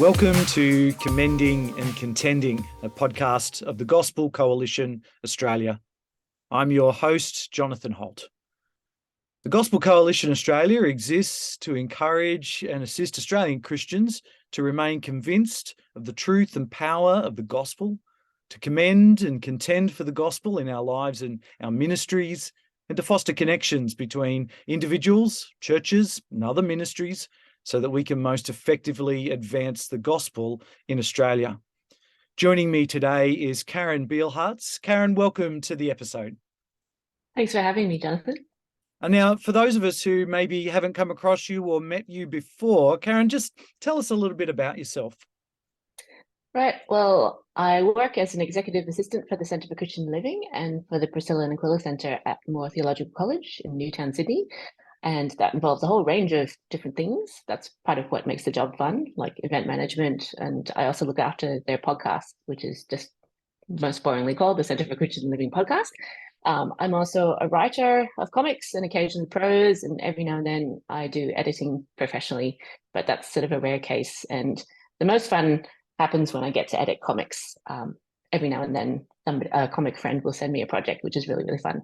Welcome to Commending and Contending, a podcast of the Gospel Coalition Australia. I'm your host, Jonathan Holt. The Gospel Coalition Australia exists to encourage and assist Australian Christians to remain convinced of the truth and power of the gospel, to commend and contend for the gospel in our lives and our ministries, and to foster connections between individuals, churches, and other ministries so that we can most effectively advance the gospel in Australia. Joining me today is Karen Beilharz. Karen, welcome to the episode. Thanks for having me, Jonathan. And now, for those of us who maybe haven't come across you or met you before, Karen, just tell us a little bit about yourself. Right. Well, I work as an executive assistant for the Centre for Christian Living and for the Priscilla and Aquila Centre at Moore Theological College in Newtown, Sydney. And that involves a whole range of different things. That's part of what makes the job fun, like event management. And I also look after their podcast, which is just most boringly called the Centre for Christian Living podcast. I'm also a writer of comics and occasionally prose, and every now and then I do editing professionally, but that's sort of a rare case. And the most fun happens when I get to edit comics. Every now and then a comic friend will send me a project, which is really, really fun.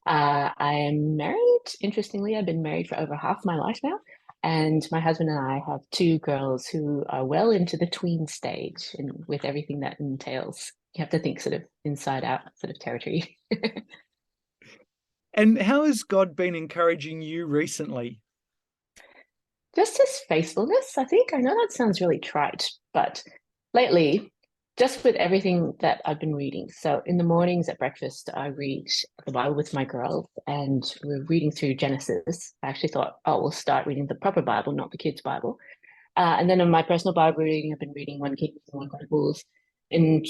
I am married. Interestingly, I've been married for over half my life now. And my husband and I have two girls who are well into the tween stage, and with everything that entails. You have to think sort of inside out sort of territory. And how has God been encouraging you recently? Just his faithfulness, I think. I know that sounds really trite, but lately, just with everything that I've been reading. So in the mornings at breakfast, I read the Bible with my girls, and we're reading through Genesis. I actually thought, oh, we'll start reading the proper Bible, not the kids' Bible. And then in my personal Bible reading, I've been reading 1 Kings and 1 Chronicles. In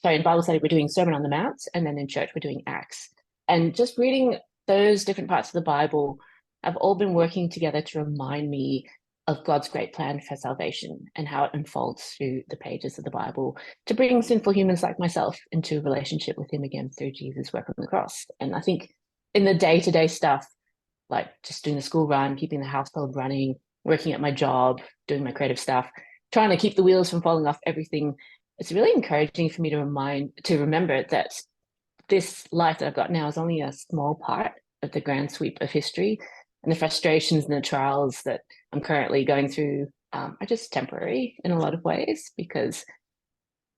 Bible study, we're doing Sermon on the Mount, and then in church, we're doing Acts. And just reading those different parts of the Bible have all been working together to remind me of God's great plan for salvation and how it unfolds through the pages of the Bible to bring sinful humans like myself into a relationship with him again through Jesus' work on the cross. And I think in the day-to-day stuff, like just doing the school run, keeping the household running, working at my job, doing my creative stuff, trying to keep the wheels from falling off everything, it's really encouraging for me to remember that this life that I've got now is only a small part of the grand sweep of history, and the frustrations and the trials that I'm currently going through are just temporary in a lot of ways, because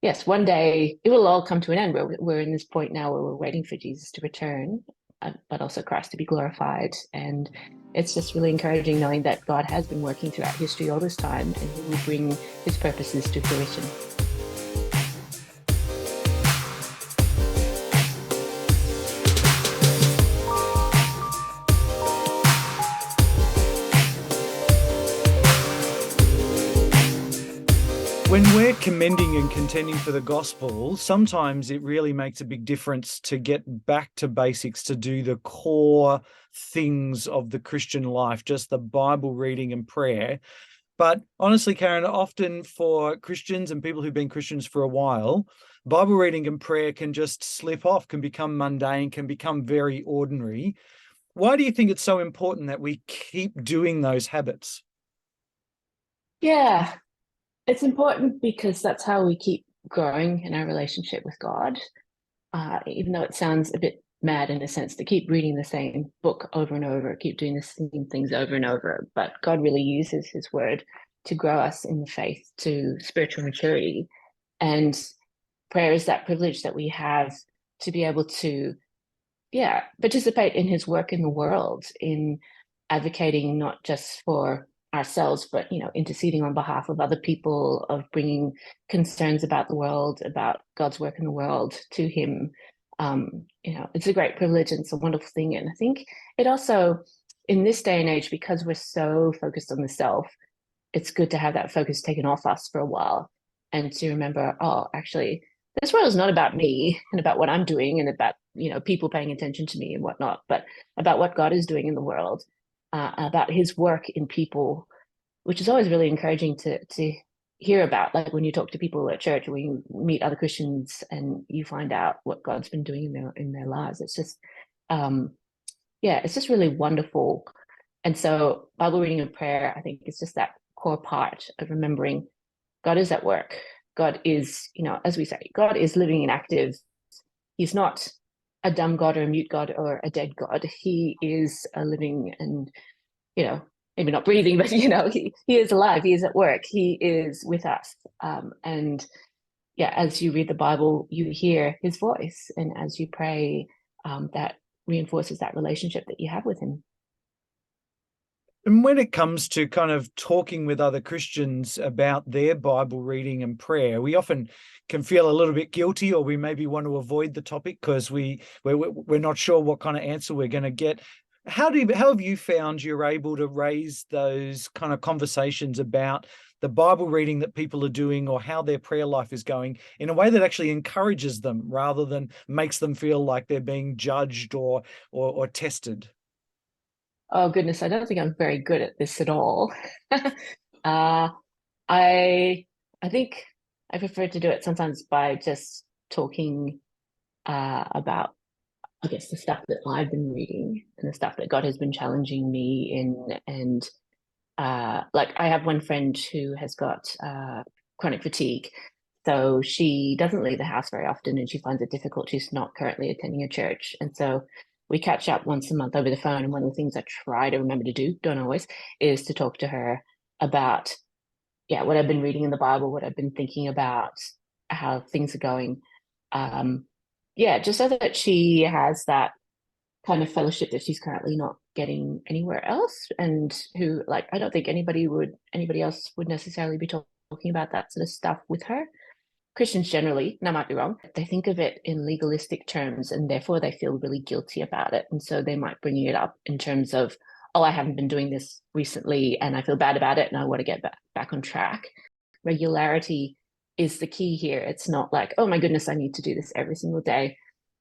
yes, one day it will all come to an end. We're in this point now where we're waiting for Jesus to return, but also Christ to be glorified. And it's just really encouraging knowing that God has been working throughout history all this time, and he will bring his purposes to fruition. When we're commending and contending for the gospel, sometimes it really makes a big difference to get back to basics, to do the core things of the Christian life, just the Bible reading and prayer. But honestly, Karen, often for Christians and people who've been Christians for a while, Bible reading and prayer can just slip off, can become mundane, can become very ordinary. Why do you think it's so important that we keep doing those habits? Yeah, it's important because that's how we keep growing in our relationship with God. Even though it sounds a bit mad in a sense to keep reading the same book over and over, keep doing the same things over and over, but God really uses his word to grow us in the faith to spiritual maturity. And prayer is that privilege that we have to be able to, participate in his work in the world, in advocating not just for ourselves, but interceding on behalf of other people, of bringing concerns about the world, about God's work in the world to him. It's a great privilege and it's a wonderful thing. And I think it also, in this day and age, because we're so focused on the self, it's good to have that focus taken off us for a while and to remember, oh, actually, this world is not about me and about what I'm doing and about people paying attention to me and whatnot, but about what God is doing in the world, about his work in people, which is always really encouraging to hear about. Like when you talk to people at church or when you meet other Christians and you find out what God's been doing in their lives, it's just it's just really wonderful. And so Bible reading and prayer, I think, is just that core part of remembering God is at work. God is, as we say, God is living and active. He's not a dumb God or a mute God or a dead God. He is a living and, maybe not breathing, but, he is alive. He is at work. He is with us. And yeah, as you read the Bible, you hear his voice. And as you pray, that reinforces that relationship that you have with him. And when it comes to kind of talking with other Christians about their Bible reading and prayer, we often can feel a little bit guilty, or we maybe want to avoid the topic because we're not sure what kind of answer we're going to get. How have you found you're able to raise those kind of conversations about the Bible reading that people are doing or how their prayer life is going in a way that actually encourages them rather than makes them feel like they're being judged or tested? Oh goodness, I don't think I'm very good at this at all. uh, I I think I prefer to do it sometimes by just talking about, I guess, the stuff that I've been reading and the stuff that God has been challenging me in. And like I have one friend who has got chronic fatigue, so she doesn't leave the house very often, and she finds it difficult. She's not currently attending a church, and so we catch up once a month over the phone. And one of the things I try to remember to do, don't always, is to talk to her about, yeah, what I've been reading in the Bible, what I've been thinking about, how things are going. Yeah, just so that she has that kind of fellowship that she's currently not getting anywhere else, and who, like, I don't think anybody else would necessarily be talking about that sort of stuff with her. Christians generally, and I might be wrong, they think of it in legalistic terms, and therefore they feel really guilty about it. And so they might bring it up in terms of, oh, I haven't been doing this recently and I feel bad about it and I want to get back on track. Regularity is the key here. It's not like, oh my goodness, I need to do this every single day.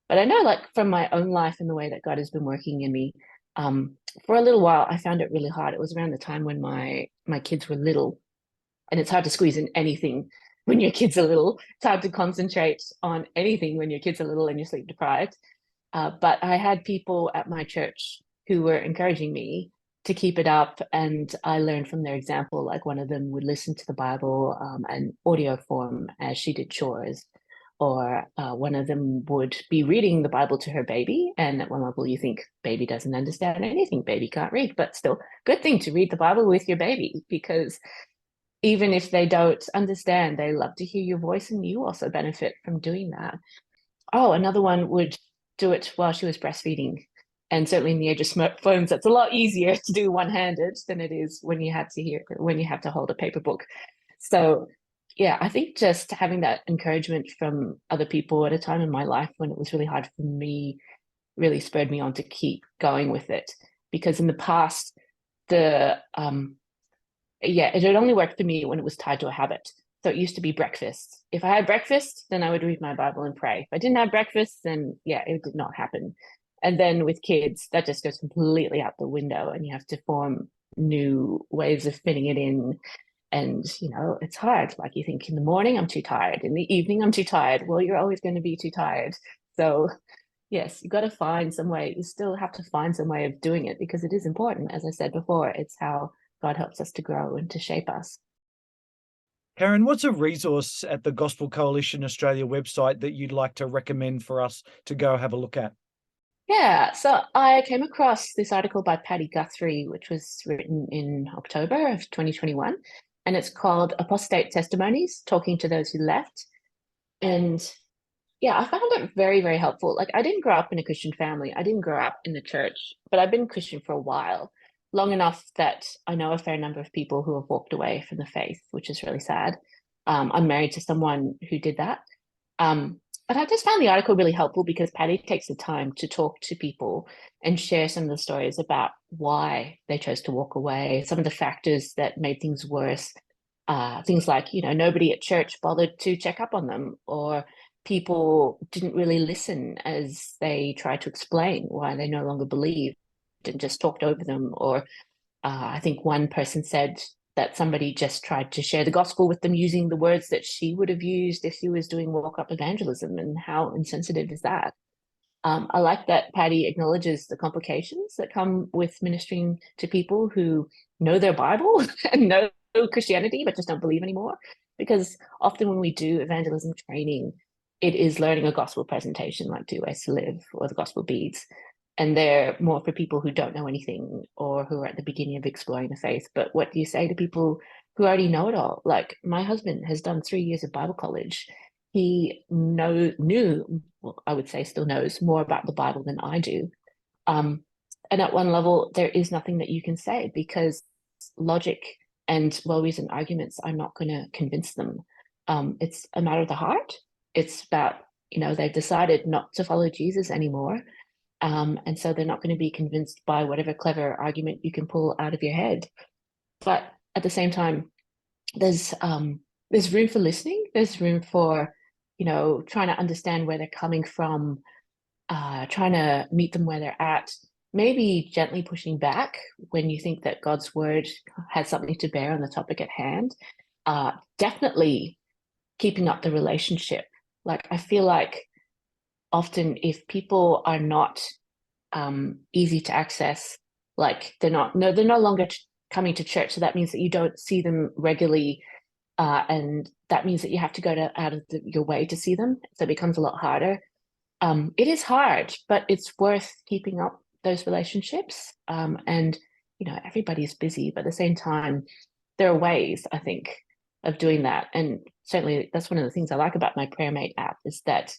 But I know, like, from my own life and the way that God has been working in me, for a little while, I found it really hard. It was around the time when my kids were little, and it's hard to squeeze in anything when your kids are little. It's hard to concentrate on anything when your kids are little and you're sleep deprived. But I had people at my church who were encouraging me to keep it up, and I learned from their example. Like, one of them would listen to the Bible in audio form as she did chores, or one of them would be reading the Bible to her baby. And at one level, you think baby doesn't understand anything, baby can't read, but still, good thing to read the Bible with your baby, because even if they don't understand, they love to hear your voice, and you also benefit from doing that. Oh, another one would do it while she was breastfeeding. And certainly in the age of smartphones, that's a lot easier to do one-handed than it is when you have to hold a paper book. So yeah, I think just having that encouragement from other people at a time in my life when it was really hard for me really spurred me on to keep going with it. Because in the past, it had only worked for me when it was tied to a habit. So it used to be breakfast. If I had breakfast, then I would read my Bible and pray. If I didn't have breakfast, then yeah, it did not happen. And then with kids, that just goes completely out the window, and you have to form new ways of fitting it in. And, it's hard. Like, you think, in the morning, I'm too tired. In the evening, I'm too tired. Well, you're always going to be too tired. So yes, you've got to find some way. You still have to find some way of doing it, because it is important. As I said before, it's how God helps us to grow and to shape us. Karen, what's a resource at the Gospel Coalition Australia website that you'd like to recommend for us to go have a look at? Yeah, so I came across this article by Patty Guthrie, which was written in October of 2021, and it's called Apostate Testimonies, Talking to Those Who Left. And yeah, I found it very, very helpful. Like, I didn't grow up in a Christian family. I didn't grow up in the church, but I've been Christian for a while, long enough that I know a fair number of people who have walked away from the faith, which is really sad. I'm married to someone who did that. But I just found the article really helpful because Patty takes the time to talk to people and share some of the stories about why they chose to walk away, some of the factors that made things worse. Things like, nobody at church bothered to check up on them, or people didn't really listen as they tried to explain why they no longer believed and just talked over them. Or I think one person said that somebody just tried to share the gospel with them using the words that she would have used if she was doing walk-up evangelism, and how insensitive is that? I like that Patty acknowledges the complications that come with ministering to people who know their Bible and know Christianity, but just don't believe anymore. Because often when we do evangelism training, it is learning a gospel presentation like Two Ways to Live or the Gospel Beads. And they're more for people who don't know anything or who are at the beginning of exploring the faith. But what do you say to people who already know it all? Like my husband has done 3 years of Bible college. He knew, well, I would say still knows more about the Bible than I do. Um, and at one level, there is nothing that you can say because logic and well-reasoned arguments are not going to convince them. It's a matter of the heart. It's about, they've decided not to follow Jesus anymore. And so they're not going to be convinced by whatever clever argument you can pull out of your head. But at the same time, there's room for listening. There's room for, trying to understand where they're coming from, trying to meet them where they're at, maybe gently pushing back when you think that God's word has something to bear on the topic at hand. Definitely keeping up the relationship. Like I feel like often if people are not easy to access, like they're no longer coming to church, so that means that you don't see them regularly, and that means that you have to go out of your way to see them, so it becomes a lot harder. It is hard, but it's worth keeping up those relationships. And everybody's busy, but at the same time, there are ways, I think, of doing that. And certainly that's one of the things I like about my PrayerMate app is that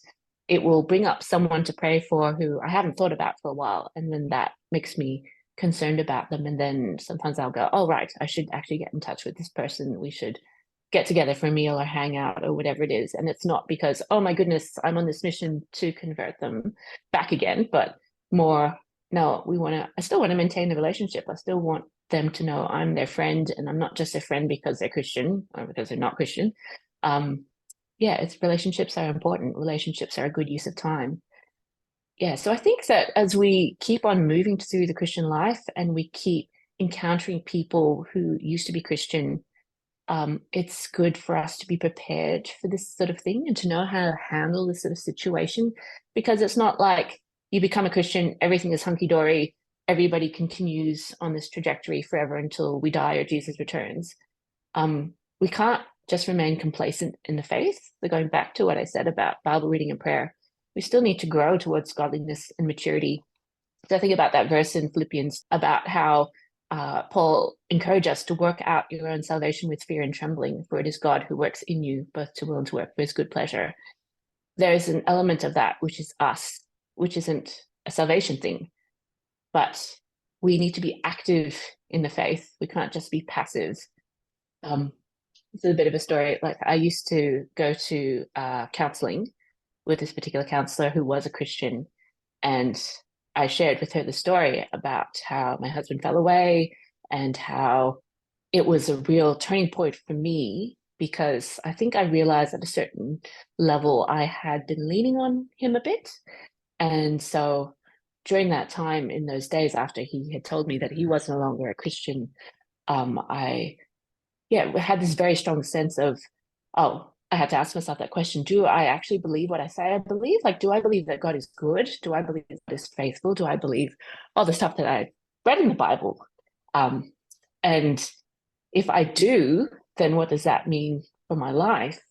it will bring up someone to pray for who I haven't thought about for a while. And then that makes me concerned about them. And then sometimes I'll go, oh, right, I should actually get in touch with this person. We should get together for a meal or hang out or whatever it is. And it's not because, oh my goodness, I'm on this mission to convert them back again, but more, no, I still want to maintain the relationship. I still want them to know I'm their friend and I'm not just a friend because they're Christian or because they're not Christian. Relationships are important. Relationships are a good use of time. Yeah, so I think that as we keep on moving through the Christian life and we keep encountering people who used to be Christian, it's good for us to be prepared for this sort of thing and to know how to handle this sort of situation, because it's not like you become a Christian, everything is hunky-dory, everybody continues on this trajectory forever until we die or Jesus returns. We can't just remain complacent in the faith. So going back to what I said about Bible reading and prayer, we still need to grow towards godliness and maturity. So I think about that verse in Philippians about how Paul encouraged us to work out your own salvation with fear and trembling, for it is God who works in you both to will and to work for his good pleasure. There is an element of that, which is us, which isn't a salvation thing, but we need to be active in the faith. We can't just be passive. It's a bit of a story. Like I used to go to counseling with this particular counselor who was a Christian, and I shared with her the story about how my husband fell away and how it was a real turning point for me, because I think I realized at a certain level I had been leaning on him a bit. And so during that time, in those days after he had told me that he was no longer a Christian, I had this very strong sense of, oh, I had to ask myself that question. Do I actually believe what I say I believe? Like, do I believe that God is good? Do I believe that God is faithful? Do I believe all the stuff that I read in the Bible? And if I do, then what does that mean for my life?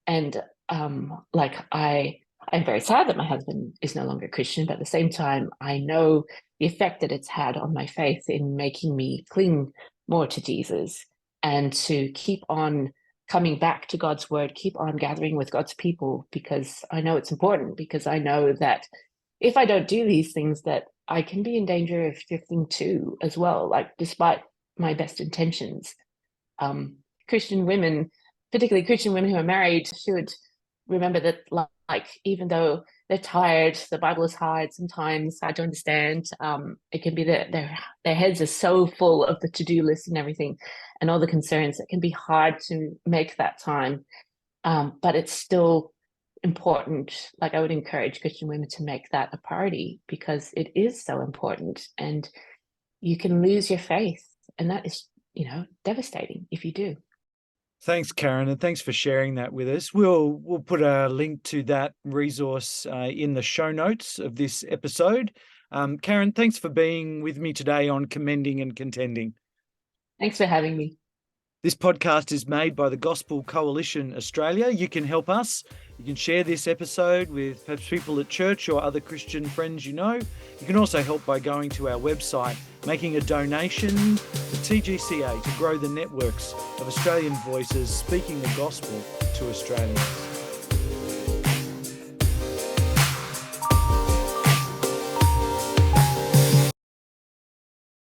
And I'm very sad that my husband is no longer Christian, but at the same time, I know the effect that it's had on my faith in making me cling more to Jesus and to keep on coming back to God's word, keep on gathering with God's people, because I know it's important, because I know that if I don't do these things, that I can be in danger of drifting too as well, like despite my best intentions. Christian women, particularly Christian women who are married, should remember that, like, even though they're tired, the Bible is hard sometimes, hard to understand. It can be that their heads are so full of the to-do list and everything and all the concerns, it can be hard to make that time. But it's still important. Like, I would encourage Christian women to make that a priority, because it is so important, and you can lose your faith, and that is, devastating if you do. Thanks, Karen, and thanks for sharing that with us. We'll put a link to that resource in the show notes of this episode. Karen, thanks for being with me today on Commending and Contending. Thanks for having me. This podcast is made by the Gospel Coalition Australia. You can help us. You can share this episode with perhaps people at church or other Christian friends you know. You can also help by going to our website, making a donation to TGCA to grow the networks of Australian voices speaking the gospel to Australians.